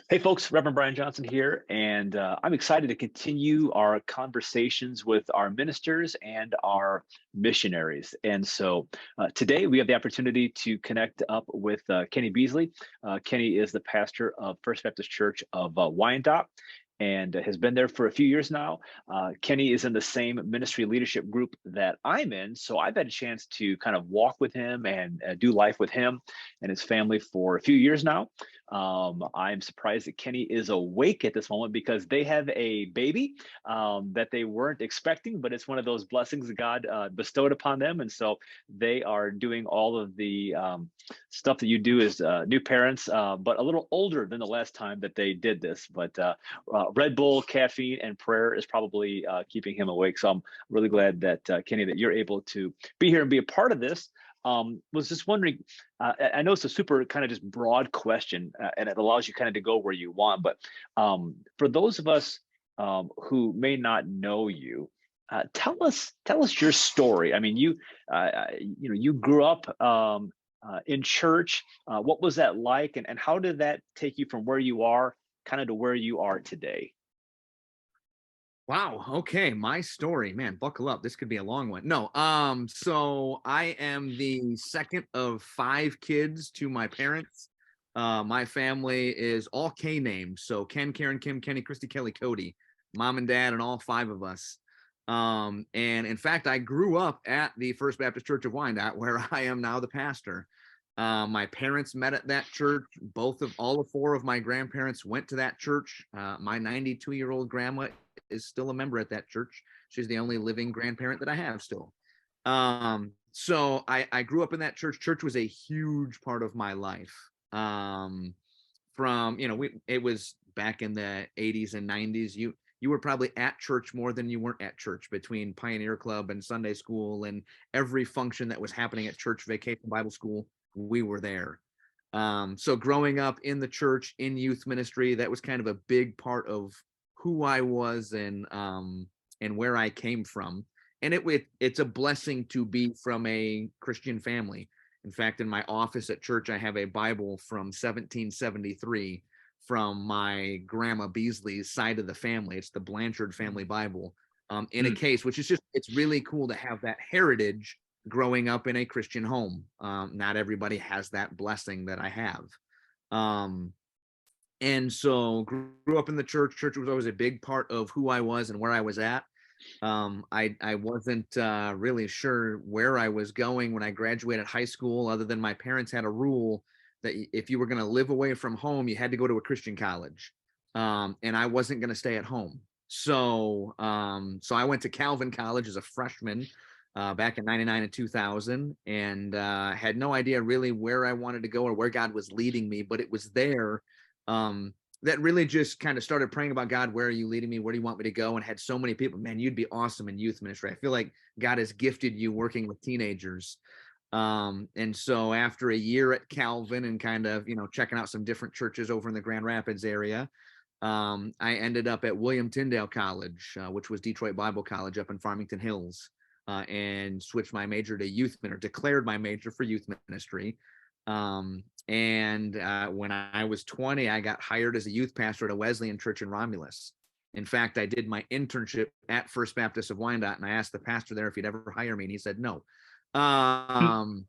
Hey folks, Reverend Brian Johnson here, and I'm excited to continue our conversations with our ministers and our missionaries. And so today we have the opportunity to connect up with Kenny Beesley. Kenny is the pastor of First Baptist Church of Wyandotte and has been there for a few years now. Kenny is in the same ministry leadership group that I'm in, so I've had a chance to kind of walk with him and do life with him and his family for a few years now. I'm surprised that Kenny is awake at this moment because they have a baby that they weren't expecting, but it's one of those blessings that God bestowed upon them. And so they are doing all of the stuff that you do as new parents, but a little older than the last time that they did this. But Red Bull, caffeine, and prayer is probably keeping him awake. So I'm really glad that, Kenny, that you're able to be here and be a part of this. Was just wondering, I know it's a super kind of just broad question, and it allows you kind of to go where you want, but for those of us who may not know you, tell us your story. I mean, you grew up in church. What was that like, and how did that take you from where you are kind of to where you are today? Wow. Okay. My story, man, buckle up. This could be a long one. No. So I am the second of 5 kids to my parents. My family is all K names. So Ken, Karen, Kim, Kenny, Christy, Kelly, Cody, mom and dad, and all 5 of us. And in fact, I grew up at the First Baptist Church of Wyandotte, where I am now the pastor. My parents met at that church. All of 4 of my grandparents went to that church. My 92-year-old grandma is still a member at that church. She's the only living grandparent that I have still. So I grew up in that church. Church was a huge part of my life. It was back in the 80s and 90s. You were probably at church more than you weren't at church, between Pioneer Club and Sunday school and every function that was happening at church, vacation Bible school, we were there. So growing up in the church, in youth ministry, that was kind of a big part of who I was and where I came from. And it's a blessing to be from a Christian family. In fact, in my office at church, I have a Bible from 1773 from my grandma Beesley's side of the family. It's the Blanchard family Bible in a case, which is it's really cool to have that heritage growing up in a Christian home. Not everybody has that blessing that I have. And so grew up in the church. Church was always a big part of who I was and where I was at. I wasn't really sure where I was going when I graduated high school, other than my parents had a rule that if you were going to live away from home, you had to go to a Christian college. And I wasn't going to stay at home. So I went to Calvin College as a freshman back in 99 and 2000, and had no idea really where I wanted to go or where God was leading me, but it was there that really just kind of started praying about, God, where are you leading me? Where do you want me to go? And had so many people, man, you'd be awesome in youth ministry. I feel like God has gifted you working with teenagers. And so after a year at Calvin and kind of, checking out some different churches over in the Grand Rapids area, I ended up at William Tyndale College, which was Detroit Bible College up in Farmington Hills, and switched my major to youth ministry, declared my major for youth ministry. And when I was 20, I got hired as a youth pastor at a Wesleyan church in Romulus. In fact, I did my internship at First Baptist of Wyandotte, and I asked the pastor there if he'd ever hire me, and he said no. And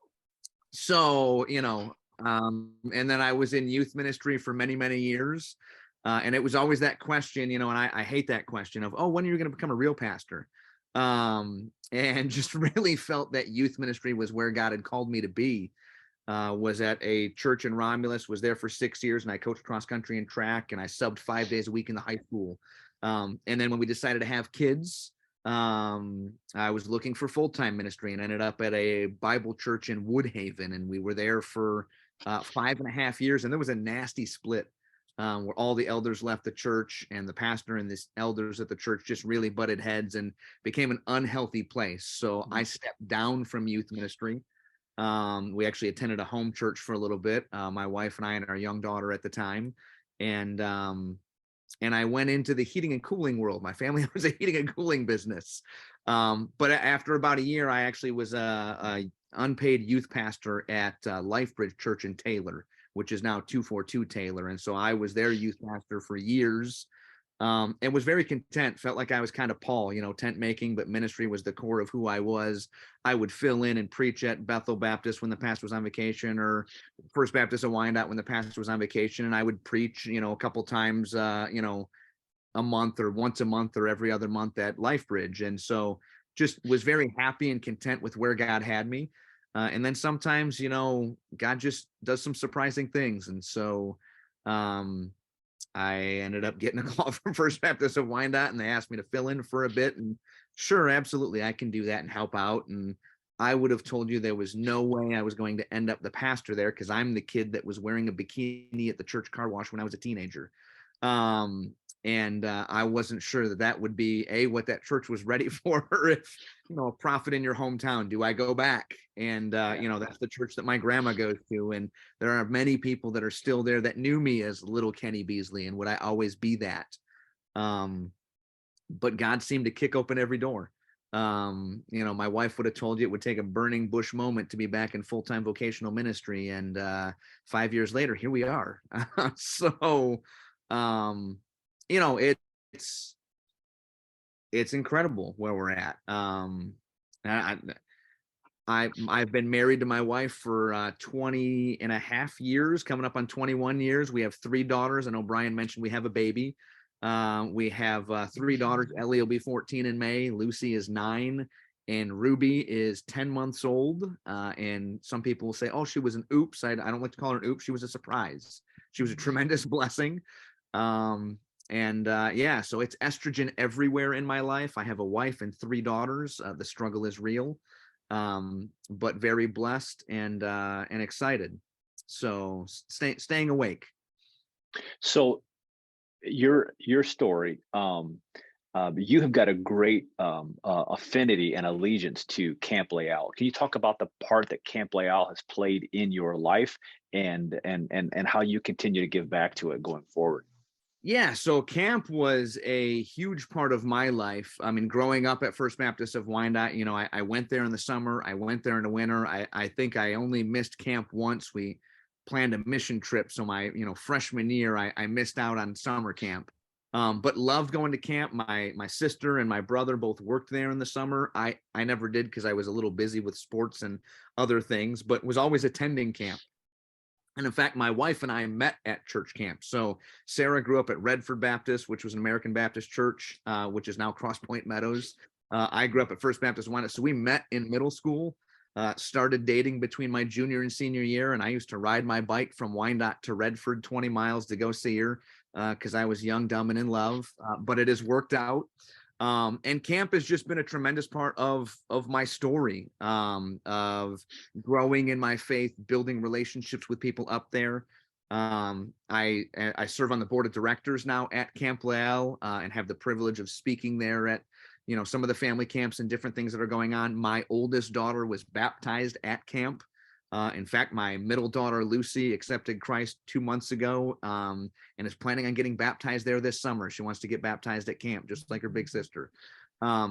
then I was in youth ministry for many, many years. And it was always that question, and I hate that question of, oh, when are you going to become a real pastor? And just really felt that youth ministry was where God had called me to be. Was at a church in Romulus, was there for 6 years, and I coached cross country and track, and I subbed 5 days a week in the high school. And then when we decided to have kids, I was looking for full-time ministry and ended up at a Bible church in Woodhaven, and we were there for 5.5 years, and there was a nasty split where all the elders left the church, and the pastor and the elders at the church just really butted heads and became an unhealthy place. So I stepped down from youth ministry. We actually attended a home church for a little bit, my wife and I and our young daughter at the time. And I went into the heating and cooling world. My family was a heating and cooling business. But after about a year, I actually was a unpaid youth pastor at Lifebridge Church in Taylor, which is now 242 Taylor. And so I was their youth pastor for years, and was very content. Felt like I was kind of Paul, tent making, but ministry was the core of who I was. I would fill in and preach at Bethel Baptist when the pastor was on vacation, or First Baptist of Wyandotte when the pastor was on vacation. And I would preach, a couple times, a month or once a month or every other month at Lifebridge. And so just was very happy and content with where God had me. And then sometimes, God just does some surprising things. And so I ended up getting a call from First Baptist of Wyandotte, and they asked me to fill in for a bit. And sure, absolutely, I can do that and help out. And I would have told you there was no way I was going to end up the pastor there, because I'm the kid that was wearing a bikini at the church car wash when I was a teenager. And I wasn't sure that would be what that church was ready for, or if, a prophet in your hometown, do I go back? And that's the church that my grandma goes to, and there are many people that are still there that knew me as little Kenny Beesley, and would I always be that? But God seemed to kick open every door. My wife would have told you it would take a burning bush moment to be back in full-time vocational ministry, and 5 years later, here we are. So it's incredible where we're at. I've been married to my wife for 20 and a half years, coming up on 21 years. We have 3 daughters. I know Brian mentioned we have a baby. We have 3 daughters. Ellie will be 14 in May. Lucy is 9, and Ruby is 10 months old. And some people will say, oh, she was an oops. I don't like to call her an oops. She was a surprise. She was a tremendous blessing. So it's estrogen everywhere in my life. I have a wife and 3 daughters. The struggle is real, but very blessed and excited. So staying awake. So your story, you have got a great affinity and allegiance to Camp Leal. Can you talk about the part that Camp Leal has played in your life, and how you continue to give back to it going forward? Yeah, so camp was a huge part of my life. I mean, growing up at First Baptist of Wyandotte, I went there in the summer. I went there in the winter. I think I only missed camp once. We planned a mission trip. So my, freshman year, I missed out on summer camp. But loved going to camp. My sister and my brother both worked there in the summer. I never did, because I was a little busy with sports and other things, but was always attending camp. And in fact, my wife and I met at church camp. So Sarah grew up at Redford Baptist, which was an American Baptist church, which is now Cross Point Meadows. I grew up at First Baptist Wyandotte. So we met in middle school, started dating between my junior and senior year. And I used to ride my bike from Wyandotte to Redford 20 miles to go see her, because I was young, dumb, and in love. But it has worked out. And camp has just been a tremendous part of my story, of growing in my faith, building relationships with people up there. I serve on the board of directors now at Camp Leal, and have the privilege of speaking there at, some of the family camps and different things that are going on. My oldest daughter was baptized at camp. In fact, my middle daughter, Lucy, accepted Christ 2 months ago, and is planning on getting baptized there this summer. She wants to get baptized at camp, just like her big sister.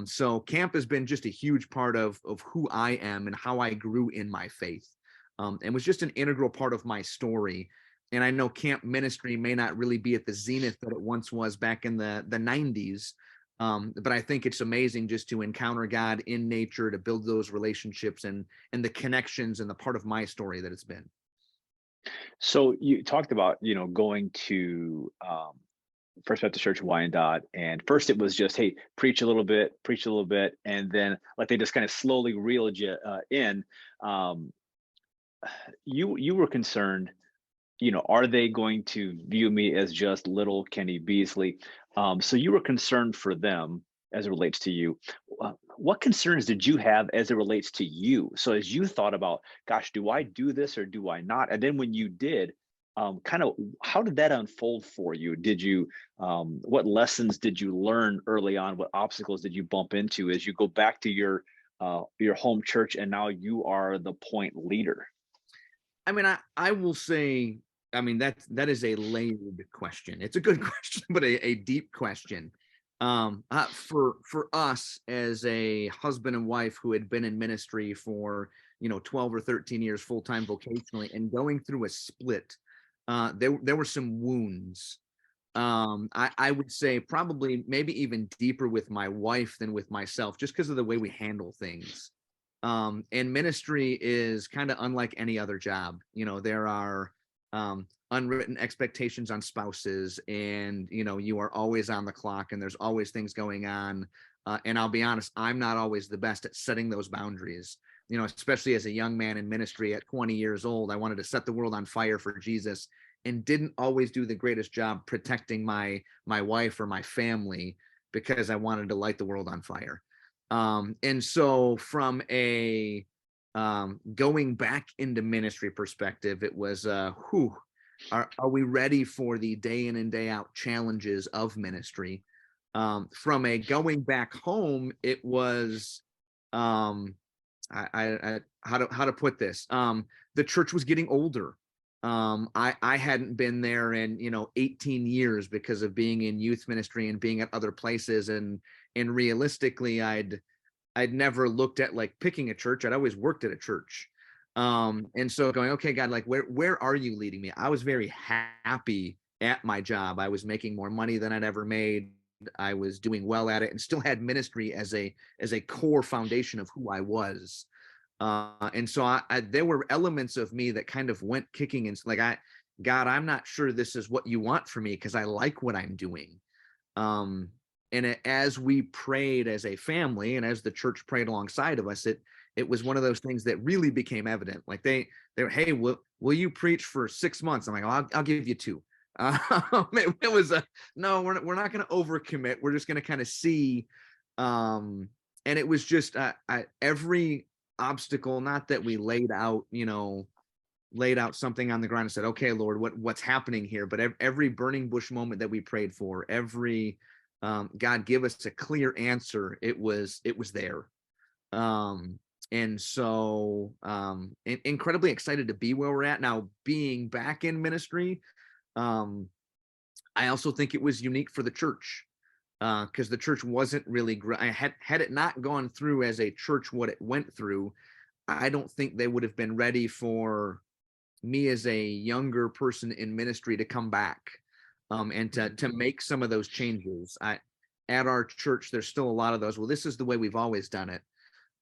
So camp has been just a huge part of who I am and how I grew in my faith, and was just an integral part of my story. And I know camp ministry may not really be at the zenith that it once was back in the 90s. But I think it's amazing just to encounter God in nature, to build those relationships and the connections, and the part of my story that it's been. So you talked about, going to First Baptist Church Wyandotte, and first it was just, hey, preach a little bit, and then like they just kind of slowly reeled you in. You were concerned, are they going to view me as just little Kenny Beesley? So you were concerned for them as it relates to you. What concerns did you have as it relates to you? So as you thought about, gosh, do I do this or do I not? And then when you did, kind of how did that unfold for you? Did you, what lessons did you learn early on? What obstacles did you bump into as you go back to your your home church, and now you are the point leader? I mean, I will say, I mean, that is a layered question. It's a good question, but a deep question. For us as a husband and wife who had been in ministry for 12 or 13 years full time vocationally and going through a split, there were some wounds. I would say probably maybe even deeper with my wife than with myself, just because of the way we handle things. And ministry is kind of unlike any other job. There are unwritten expectations on spouses, and you are always on the clock, and there's always things going on. And I'll be honest, I'm not always the best at setting those boundaries. Especially as a young man in ministry at 20 years old, I wanted to set the world on fire for Jesus, and didn't always do the greatest job protecting my wife or my family because I wanted to light the world on fire. And so from a going back into ministry perspective, it was are we ready for the day in and day out challenges of ministry? From a going back home, it was how to put this. The church was getting older. I hadn't been there in 18 years because of being in youth ministry and being at other places, and realistically I'd never looked at like picking a church. I'd always worked at a church. And so going, okay, God, like where are you leading me? I was very happy at my job. I was making more money than I'd ever made. I was doing well at it, and still had ministry as a core foundation of who I was. And so there were elements of me that kind of went kicking and like, God, I'm not sure this is what you want for me, because I like what I'm doing. And as we prayed as a family, and as the church prayed alongside of us, it was one of those things that really became evident. Like they were, hey, will you preach for 6 months? I'm like, oh, I'll give you 2. It was no, we're not going to overcommit. We're just going to kind of see. And it was just every obstacle, not that we laid out something on the ground and said, okay, Lord, what's happening here? But every burning bush moment that we prayed for, every God, give us a clear answer, it was there. And so incredibly excited to be where we're at now, being back in ministry. I also think it was unique for the church, because the church wasn't really had it not gone through as a church what it went through, I don't think they would have been ready for me as a younger person in ministry to come back, and to make some of those changes. At our church, there's still a lot of those, well, this is the way we've always done it.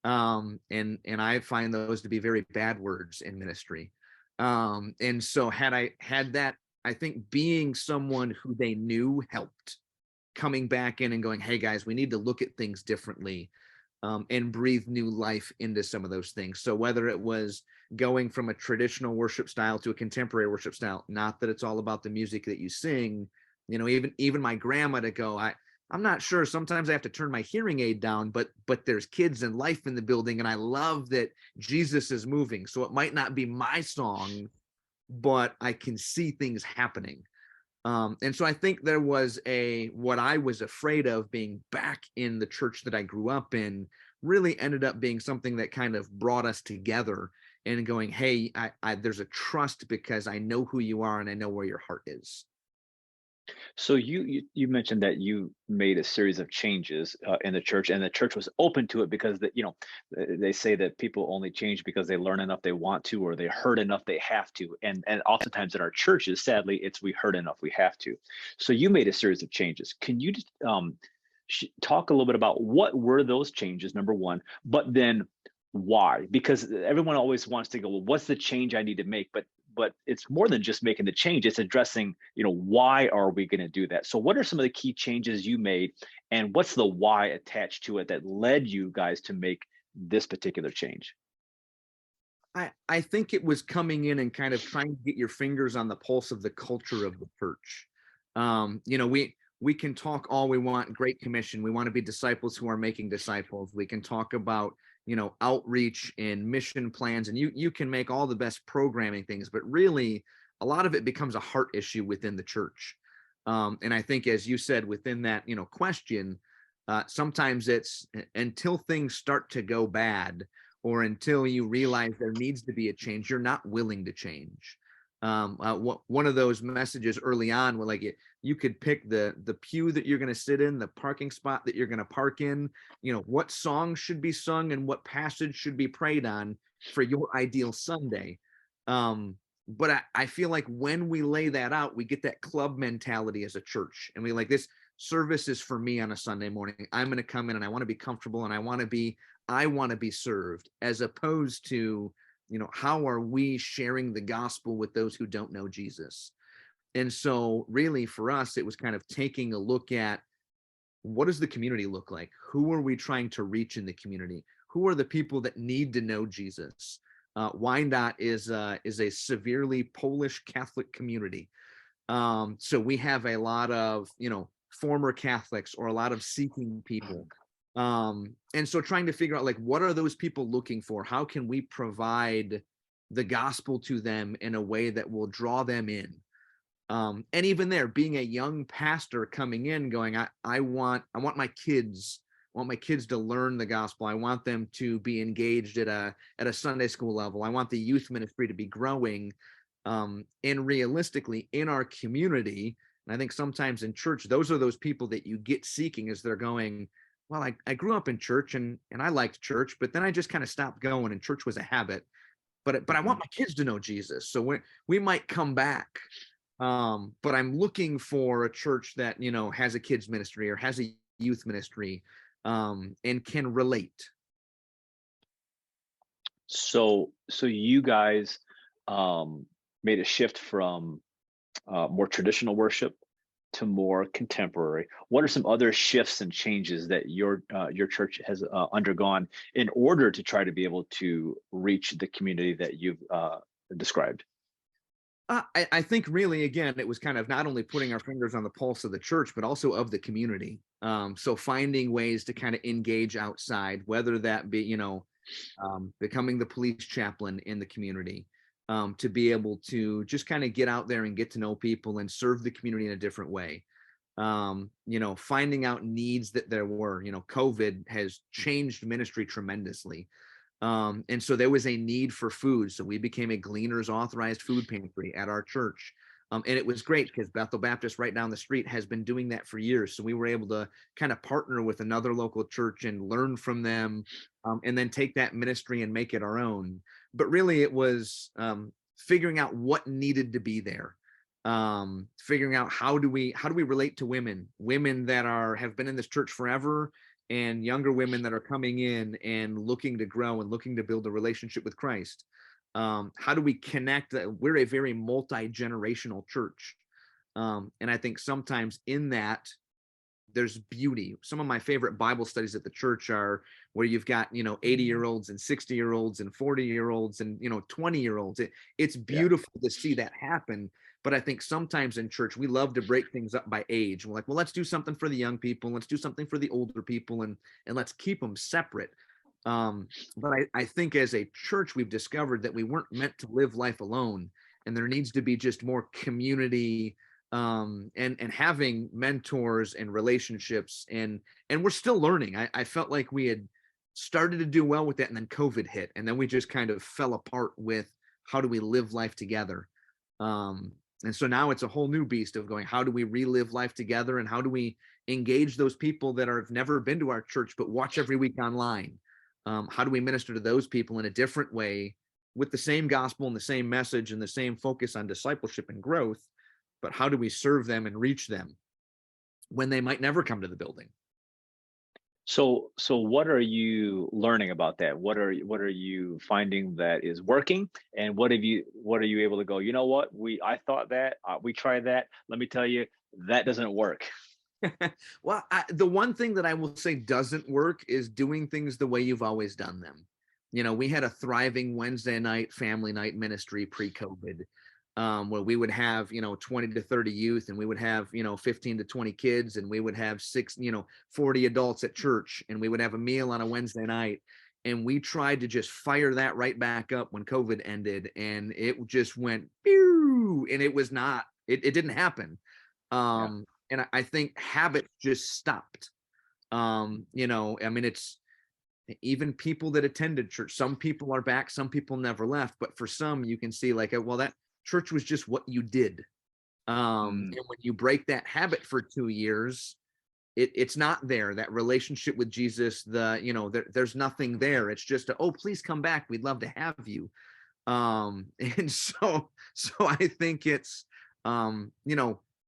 And I find those to be very bad words in ministry. And so had I had that, I think being someone who they knew helped, coming back in and going, hey guys, we need to look at things differently, and breathe new life into some of those things. So whether it was going from a traditional worship style to a contemporary worship style, not that it's all about the music that you sing, even my grandma to go, I'm not sure. Sometimes I have to turn my hearing aid down, but there's kids and life in the building, and I love that Jesus is moving. So it might not be my song, but I can see things happening. And so I think there was what I was afraid of being back in the church that I grew up in really ended up being something that kind of brought us together and going, hey, there's a trust because I know who you are and I know where your heart is. So you mentioned that you made a series of changes in the church, and the church was open to it because they say that people only change because they learn enough they want to, or they heard enough they have to, and oftentimes in our churches, sadly, it's we heard enough we have to. So you made a series of changes. Can you just talk a little bit about what were those changes, number one, but then why? Because everyone always wants to go, well, what's the change I need to make? But it's more than just making the change. It's addressing, why are we going to do that? So what are some of the key changes you made, and what's the why attached to it that led you guys to make this particular change? I think it was coming in and kind of trying to get your fingers on the pulse of the culture of the church. We can talk all we want, Great Commission. We want to be disciples who are making disciples. We can talk about, outreach and mission plans, and you can make all the best programming things, but really a lot of it becomes a heart issue within the church. And I think, as you said, within that, question, Sometimes it's until things start to go bad, or until you realize there needs to be a change, you're not willing to change. One of those messages early on where like you could pick the pew that you're going to sit in, the parking spot that you're going to park in, what song should be sung and what passage should be prayed on for your ideal Sunday. But I feel like when we lay that out, we get that club mentality as a church, and we like, this service is for me on a Sunday morning. I'm going to come in and I want to be comfortable and I want to be served, as opposed to, how are we sharing the gospel with those who don't know Jesus? And so really for us, it was kind of taking a look at, what does the community look like? Who are we trying to reach in the community? Who are the people that need to know Jesus? Wyandotte is a severely Polish Catholic community. So we have a lot of, former Catholics or a lot of seeking people. And so trying to figure out, like, what are those people looking for? How can we provide the gospel to them in a way that will draw them in? And even there, being a young pastor coming in, going, I want my kids, to learn the gospel. I want them to be engaged at a Sunday school level. I want the youth ministry to be growing. And realistically, in our community, and I think sometimes in church, those are those people that you get seeking as they're going, well, I grew up in church and I liked church, but then I just kind of stopped going, and church was a habit. But I want my kids to know Jesus, so we might come back. But I'm looking for a church that, has a kids ministry or has a youth ministry, and can relate. So you guys made a shift from more traditional worship to more contemporary. What are some other shifts and changes that your church has undergone in order to try to be able to reach the community that you've described? I think really, again, it was kind of not only putting our fingers on the pulse of the church, but also of the community. So finding ways to kind of engage outside, whether that be, becoming the police chaplain in the community, to be able to just kind of get out there and get to know people and serve the community in a different way. Finding out needs that there were. COVID has changed ministry tremendously. And so there was a need for food. So we became a Gleaners authorized food pantry at our church. And it was great because Bethel Baptist right down the street has been doing that for years. So we were able to kind of partner with another local church and learn from them, and then take that ministry and make it our own. But really it was figuring out what needed to be there. Figuring out how do we relate to women that have been in this church forever, and younger women that are coming in and looking to grow and looking to build a relationship with Christ. How do we connect? We're a very multi-generational church. And I think sometimes in that there's beauty. Some of my favorite Bible studies at the church are where you've got, 80-year-olds and 60-year-olds and 40-year-olds and, 20-year-olds. It's beautiful to see that happen. But I think sometimes in church, we love to break things up by age. We're like, well, let's do something for the young people. Let's do something for the older people, and let's keep them separate. But I think as a church, we've discovered that we weren't meant to live life alone. And there needs to be just more community, and having mentors and relationships. And we're still learning. I felt like we had started to do well with that, and then COVID hit. And then we just kind of fell apart with how do we live life together. And so now it's a whole new beast of going, how do we relive life together, and how do we engage those people that have never been to our church but watch every week online? How do we minister to those people in a different way with the same gospel and the same message and the same focus on discipleship and growth, but how do we serve them and reach them when they might never come to the building? So what are you learning about that? What are you finding that is working, and what are you able to go, you know what, I thought that we tried that, let me tell you, that doesn't work. Well, the one thing that I will say doesn't work is doing things the way you've always done them. We had a thriving Wednesday night family night ministry pre-COVID, where we would have, 20 to 30 youth, and we would have, 15 to 20 kids, and we would have 40 adults at church, and we would have a meal on a Wednesday night. And we tried to just fire that right back up when COVID ended, and it just went, pew, and it was not, it didn't happen. And I think habit just stopped. I mean, it's even people that attended church. Some people are back, some people never left, but for some, you can see like, well, that church was just what you did. Mm, And when you break that habit for 2 years, it's not there. That relationship with Jesus, there's nothing there. It's just oh, please come back. We'd love to have you. And so I think it's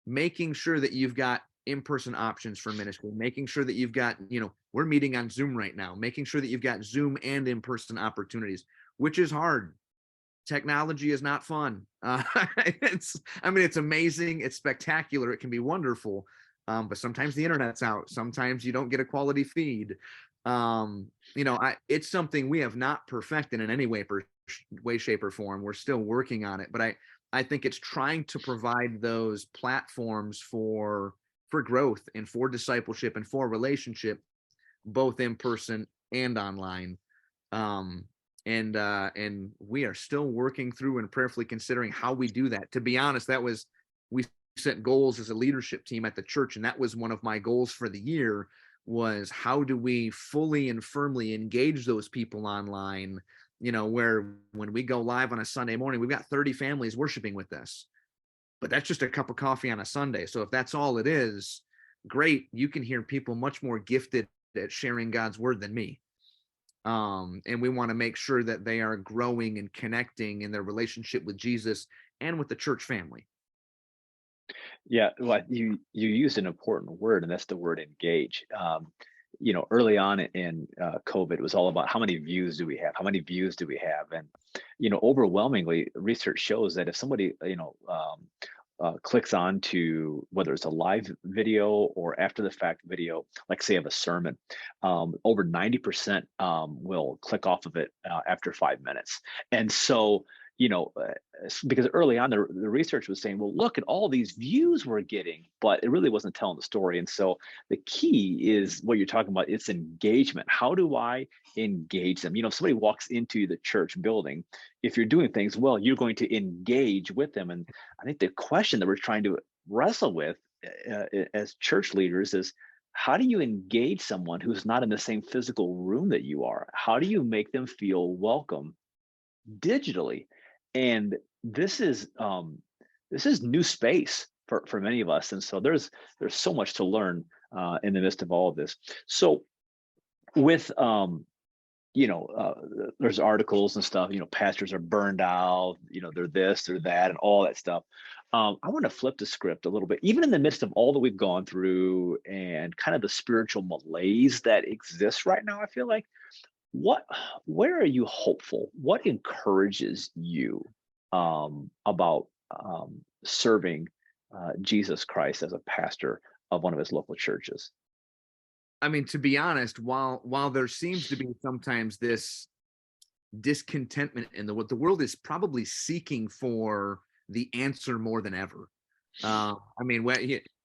making sure that you've got in-person options for ministry, making sure that you've got, we're meeting on Zoom right now, making sure that you've got Zoom and in-person opportunities, which is hard. Technology is not fun. It's amazing, it's spectacular, it can be wonderful, but sometimes the internet's out, sometimes you don't get a quality feed. It's something we have not perfected in any way, shape, or form. We're still working on it, but I think it's trying to provide those platforms for growth and for discipleship and for relationship, both in person and online. Um, and we are still working through and prayerfully considering how we do that. To be honest, we set goals as a leadership team at the church, and that was one of my goals for the year, was how do we fully and firmly engage those people online, where when we go live on a Sunday morning, we've got 30 families worshiping with us, but that's just a cup of coffee on a Sunday. So if that's all it is, great. You can hear people much more gifted at sharing God's word than me. And we want to make sure that they are growing and connecting in their relationship with Jesus and with the church family. yeah, well, you used an important word, and that's the word engage. Early on in COVID, it was all about how many views do we have? How many views do we have? And overwhelmingly, research shows that if somebody clicks on to whether it's a live video or after the fact video, like say of a sermon, over 90% will click off of it after 5 minutes. And so, because early on the research was saying, well, look at all these views we're getting, but it really wasn't telling the story. And so the key is what you're talking about. It's engagement. How do I engage them? If somebody walks into the church building, if you're doing things well, you're going to engage with them. And I think the question that we're trying to wrestle with as church leaders is, how do you engage someone who's not in the same physical room that you are? How do you make them feel welcome digitally? And this is new space for many of us, and so there's so much to learn in the midst of all of this. So with there's articles and stuff, pastors are burned out, they're this, they're that, and all that stuff. I want to flip the script a little bit, even in the midst of all that we've gone through and kind of the spiritual malaise that exists right now. I feel like, where are you hopeful? What encourages you about serving Jesus Christ as a pastor of one of his local churches? I mean, to be honest, while there seems to be sometimes this discontentment in the world is probably seeking for the answer more than ever. I mean,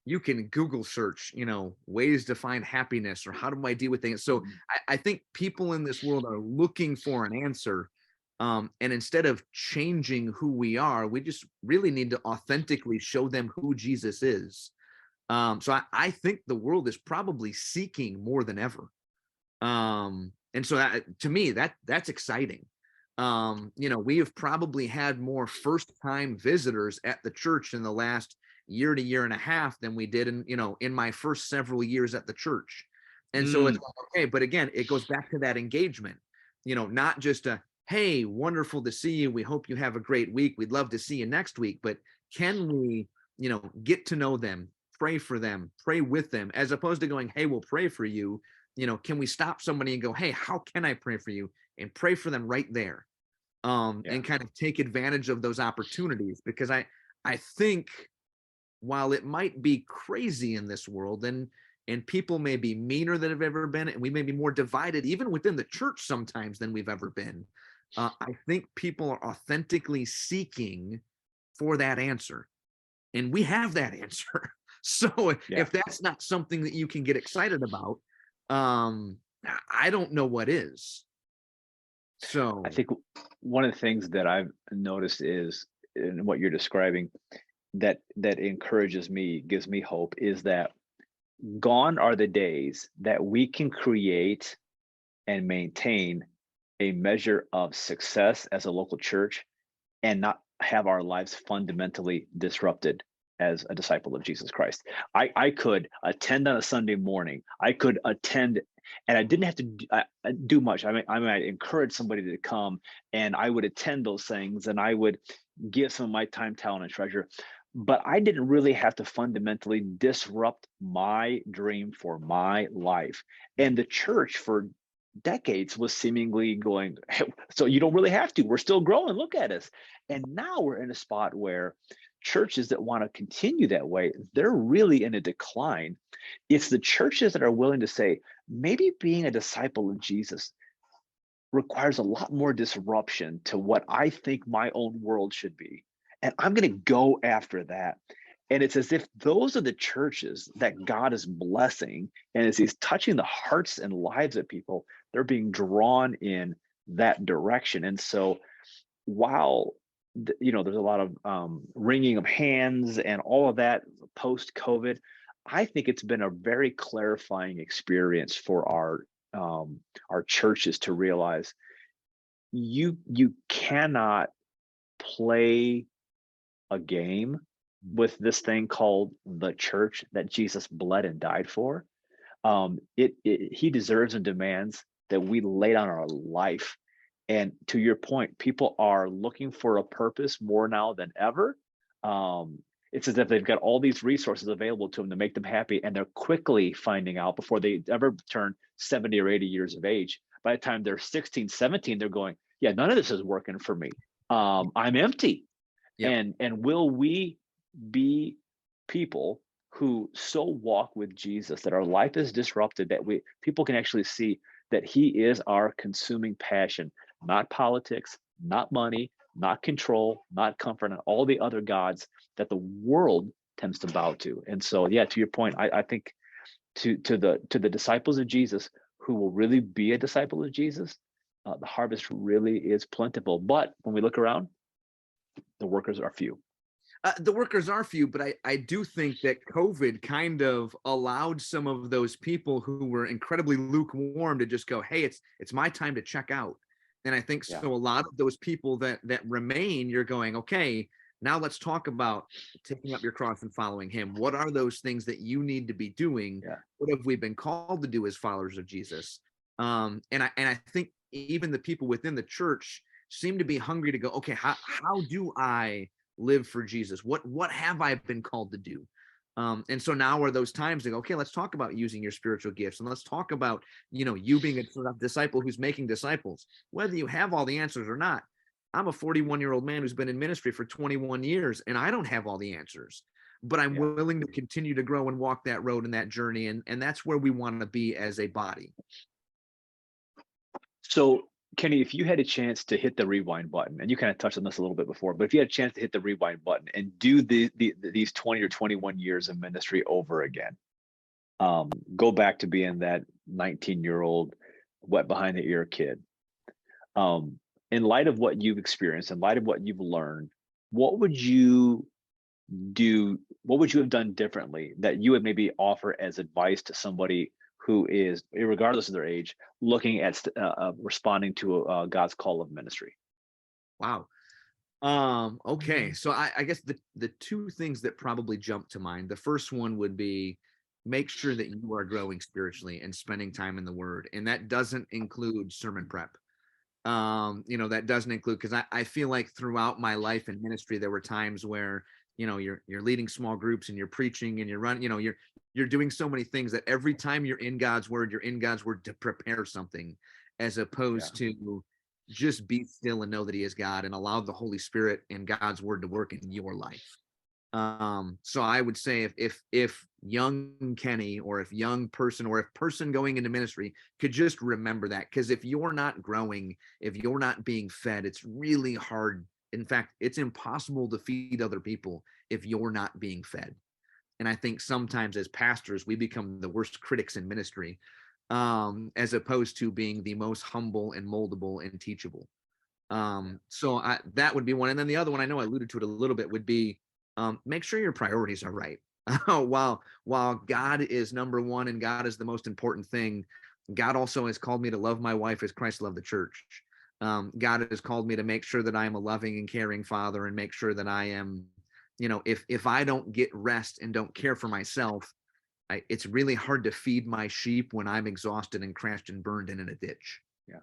you can Google search, ways to find happiness or how do I deal with things. So I think people in this world are looking for an answer. And instead of changing who we are, we just really need to authentically show them who Jesus is. So I think the world is probably seeking more than ever. And so to me, that's exciting. We have probably had more first-time visitors at the church in the last year to year and a half than we did in my first several years at the church. And so it's like, okay, but again, it goes back to that engagement, not just hey, wonderful to see you. We hope you have a great week. We'd love to see you next week. But can we, get to know them, pray for them, pray with them, as opposed to going, hey, we'll pray for you. Can we stop somebody and go, hey, how can I pray for you? And pray for them right there. Yeah. And kind of take advantage of those opportunities, because I think while it might be crazy in this world, and people may be meaner than have ever been, and we may be more divided even within the church sometimes than we've ever been, I think people are authentically seeking for that answer, and we have that answer. So if that's not something that you can get excited about, I don't know what is. So I think one of the things that I've noticed is, in what you're describing, that encourages me, gives me hope, is that Gone are the days that we can create and maintain a measure of success as a local church and not have our lives fundamentally disrupted as a disciple of Jesus Christ. I could attend on a Sunday morning. I could attend, and I didn't have to do much. I might encourage somebody to come, and I would attend those things, and I would give some of my time, talent, and treasure. But I didn't really have to fundamentally disrupt my dream for my life. And the church for decades was seemingly going, "Hey, so you don't really have to. We're still growing. Look at us." And now we're in a spot where churches that want to continue that way, they're really in a decline. It's the churches that are willing to say, maybe being a disciple of Jesus requires a lot more disruption to what I think my own world should be. And I'm going to go after that. And it's as if those are the churches that God is blessing. And as He's touching the hearts and lives of people, they're being drawn in that direction. And so while there's a lot of wringing of hands and all of that post COVID, I think it's been a very clarifying experience for our churches to realize you cannot play a game with this thing called the church that Jesus bled and died for. He deserves and demands that we lay down our life. And to your point, people are looking for a purpose more now than ever. It's as if they've got all these resources available to them to make them happy, and they're quickly finding out before they ever turn 70 or 80 years of age. By the time they're 16, 17, they're going, yeah, none of this is working for me. I'm empty. Yep. And will we be people who so walk with Jesus that our life is disrupted, that people can actually see that He is our consuming passion, not politics, not money, not control, not comfort, and all the other gods that the world tends to bow to. And so, yeah, to your point, I think to the disciples of Jesus who will really be a disciple of Jesus, the harvest really is plentiful. But when we look around, the workers are few. The workers are few, but I do think that COVID kind of allowed some of those people who were incredibly lukewarm to just go, hey, it's my time to check out. And I think Yeah. so a lot of those people that remain, you're going, okay, now let's talk about taking up your cross and following Him. What are those things that you need to be doing? Yeah. What have we been called to do as followers of Jesus? And I think even the people within the church seem to be hungry to go, okay, how do I live for Jesus? What have I been called to do? And so now are those times to go, okay, let's talk about using your spiritual gifts, and let's talk about, you being a disciple who's making disciples, whether you have all the answers or not. I'm a 41-year-old man who's been in ministry for 21 years, and I don't have all the answers, but I'm willing to continue to grow and walk that road and that journey. And that's where we want to be as a body. So, Kenny, if you had a chance to hit the rewind button, and you kind of touched on this a little bit before, but if you had a chance to hit the rewind button and do these 20 or 21 years of ministry over again, go back to being that 19-year-old wet behind the ear kid. In light of what you've experienced, in light of what you've learned, what would you do? What would you have done differently that you would maybe offer as advice to somebody who is, regardless of their age, looking at responding to God's call of ministry? Wow. Okay. So I guess the two things that probably jump to mind, the first one would be make sure that you are growing spiritually and spending time in the Word. And that doesn't include sermon prep. That doesn't include, because I feel like throughout my life in ministry, there were times where, you're leading small groups and you're preaching and you're running, you're doing so many things that every time you're in God's Word, you're in God's Word to prepare something, as opposed to just be still and know that He is God and allow the Holy Spirit and God's Word to work in your life. So I would say if young Kenny, or if young person, or if person going into ministry could just remember that, because if you're not growing, if you're not being fed, it's really hard. In fact, it's impossible to feed other people if you're not being fed. And I think sometimes as pastors, we become the worst critics in ministry, as opposed to being the most humble and moldable and teachable. So that would be one. And then the other one, I know I alluded to it a little bit, would be make sure your priorities are right. While God is number one and God is the most important thing, God also has called me to love my wife as Christ loved the church. God has called me to make sure that I am a loving and caring father, and make sure that I am, if I don't get rest and don't care for myself, it's really hard to feed my sheep when I'm exhausted and crashed and burned in a ditch. Yeah.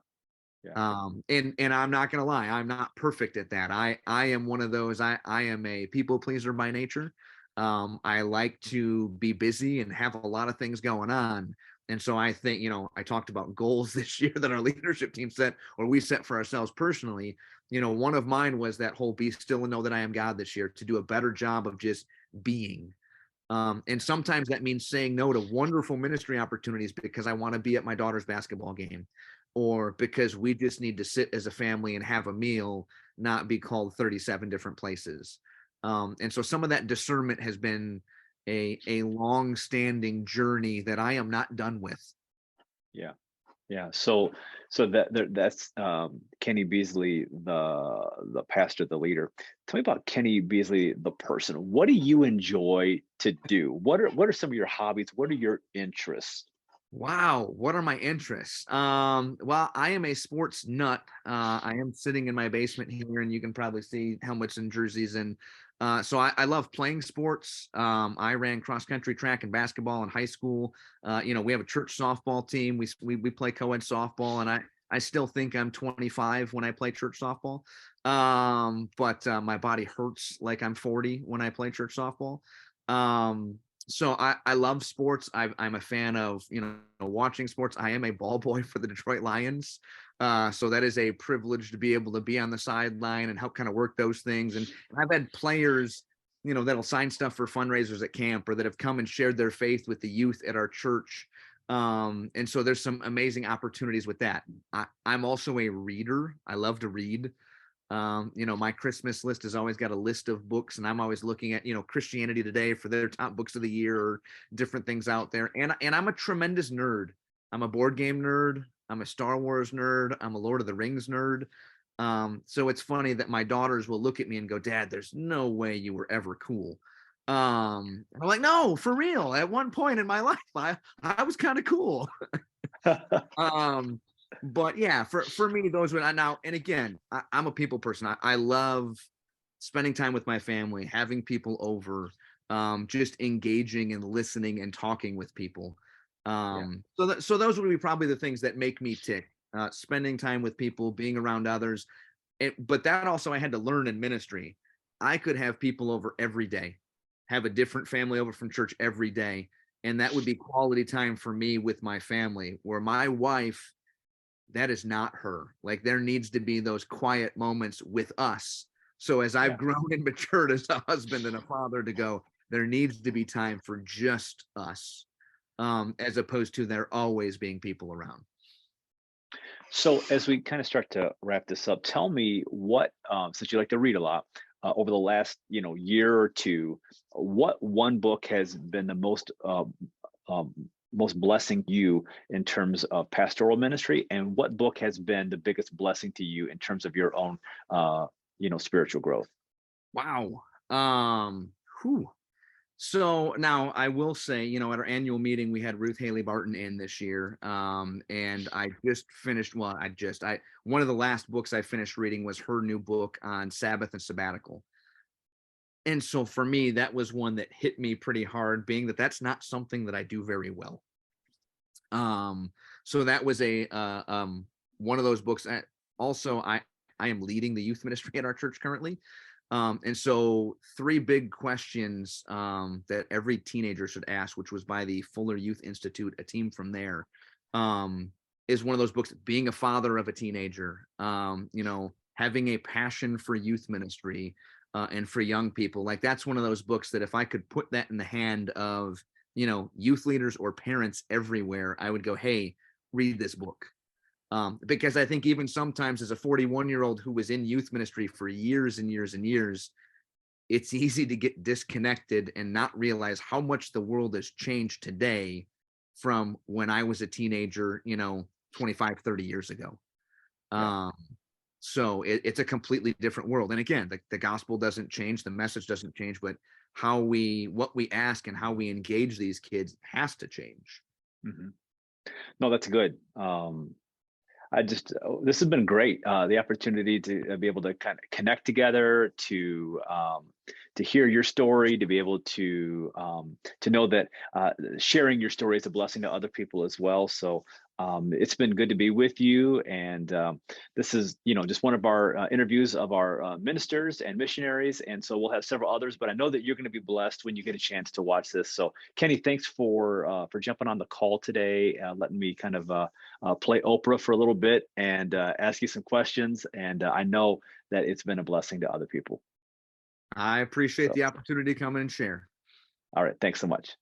Yeah. And I'm not gonna lie, I'm not perfect at that. I am one of those. I am a people pleaser by nature. I like to be busy and have a lot of things going on. And so I think, I talked about goals this year that our leadership team set, or we set for ourselves personally. One of mine was that whole be still and know that I am God this year, to do a better job of just being. And sometimes that means saying no to wonderful ministry opportunities because I want to be at my daughter's basketball game, or because we just need to sit as a family and have a meal, not be called 37 different places. And so some of that discernment has been a long-standing journey that I am not done with. Yeah. Yeah. So that's Kenny Beesley, the pastor, the leader. Tell me about Kenny Beesley, the person. What do you enjoy to do? What are some of your hobbies? What are your interests? Wow, what are my interests? Well, I am a sports nut. I am sitting in my basement here, and you can probably see helmets and jerseys. And so I love playing sports. I ran cross country, track, and basketball in high school. We have a church softball team. We play co-ed softball, and I still think I'm 25 when I play church softball. But my body hurts like I'm 40 when I play church softball. So I love sports. I'm a fan of, watching sports. I am a ball boy for the Detroit Lions. So that is a privilege to be able to be on the sideline and help kind of work those things. And I've had players, that'll sign stuff for fundraisers at camp, or that have come and shared their faith with the youth at our church. And so there's some amazing opportunities with that. I'm also a reader. I love to read. My Christmas list has always got a list of books, and I'm always looking at, Christianity Today for their top books of the year, or different things out there. And I'm a tremendous nerd. I'm a board game nerd. I'm a Star Wars nerd. I'm a Lord of the Rings nerd. So it's funny that my daughters will look at me and go, "Dad, there's no way you were ever cool." I'm like, "No, for real. At one point in my life, I was kind of cool." But yeah, for me, those were now, and again, I'm a people person. I love spending time with my family, having people over, just engaging and listening and talking with people. Yeah. So those would be probably the things that make me tick. Spending time with people, being around others. But that also I had to learn in ministry. I could have people over every day, have a different family over from church every day, and that would be quality time for me with my family. Where my wife, that is not her. Like, there needs to be those quiet moments with us. So as I've Yeah. grown and matured as a husband and a father, to go, there needs to be time for just us, as opposed to there always being people around. So as we kind of start to wrap this up, tell me what, since you like to read a lot, over the last year or two, what one book has been the most blessing to you in terms of pastoral ministry, and what book has been the biggest blessing to you in terms of your own spiritual growth? Wow. Whew. So now I will say, at our annual meeting, we had Ruth Haley Barton in this year. And I just finished, one of the last books I finished reading was her new book on Sabbath and sabbatical. And so for me, that was one that hit me pretty hard, being that that's not something that I do very well. So that was one of those books. Also, I am leading the youth ministry at our church currently. And so 3 big questions that every teenager should ask, which was by the Fuller Youth Institute, a team from there, is one of those books. Being a father of a teenager, having a passion for youth ministry, and for young people. Like, that's one of those books that if I could put that in the hand of, youth leaders or parents everywhere, I would go, "Hey, read this book." Because I think even sometimes, as a 41-year-old who was in youth ministry for years and years and years, it's easy to get disconnected and not realize how much the world has changed today from when I was a teenager, 25, 30 years ago. Yeah. Um, So it's a completely different world. And again, the gospel doesn't change, the message doesn't change, but what we ask and how we engage these kids has to change. Mhm. No, that's good. This has been great. The opportunity to be able to kind of connect together, to hear your story, to be able to know that sharing your story is a blessing to other people as well. So it's been good to be with you. And this is, just one of our interviews of our ministers and missionaries. And so we'll have several others, but I know that you're going to be blessed when you get a chance to watch this. So Kenny, thanks for jumping on the call today, letting me kind of play Oprah for a little bit and ask you some questions. And I know that it's been a blessing to other people. I appreciate So, the opportunity to come in and share. all right. Thanks so much.